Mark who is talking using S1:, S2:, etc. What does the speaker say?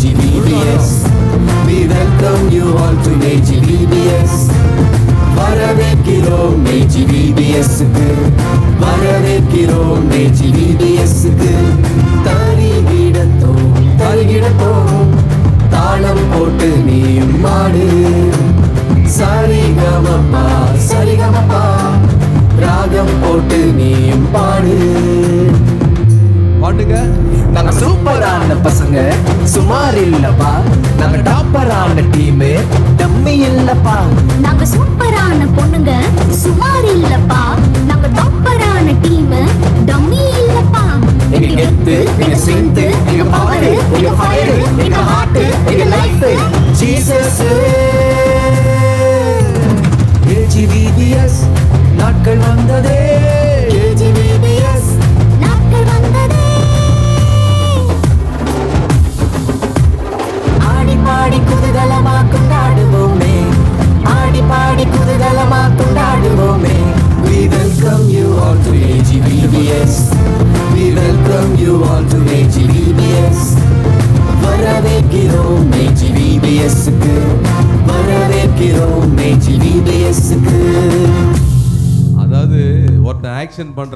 S1: AGVBS. We welcome you all to AGVBS. வரவேற்கிறோம் AGVBS-க்கு, வரவேற்கிறோம் AGVBS-க்கு. தருகிடத்தோம் தாளம் போட்டு நீயும் மாடு. சரிகமப்பா சரிகமப்பா ராகம் போட்டு நீயும் பாடு.
S2: பாட்டுங்க.
S1: நாங்க சூப்பரான பசங்க, சுமார் இல்லப்பா. நாங்க டாப்பரான டீம், டம்மி இல்லப்பா.
S3: நாங்க சூப்பரான பொண்ணுங்க, சுமார் இல்லப்பா. நாங்க டாப்பரான டீம், டம்மி இல்லப்பா.
S1: எங்க கெத்து, எங்க ஸ்ட்ரென்த், எங்க பவர், எங்க ஃபயர், எங்க ஹார்ட், எங்க லைஃப் ஜீசஸ். AGVBS நாட்கள் வந்ததே. AGVBS
S3: நாட்கள் வந்ததே.
S1: ஆடி பாடி குதூகலமா கொண்டாடுவோமே, ஆடி பாடி குதூகலமா கொண்டாடுவோமே. We welcome you all to AGVBS. We welcome you all to AGVBS. வரவேற்கிறோம் AGVBS-க்கு, வரவேற்கிறோம் AGVBS-க்கு.
S2: அதாவது ஒருத்தன் ஆக்ஷன் பண்றான்.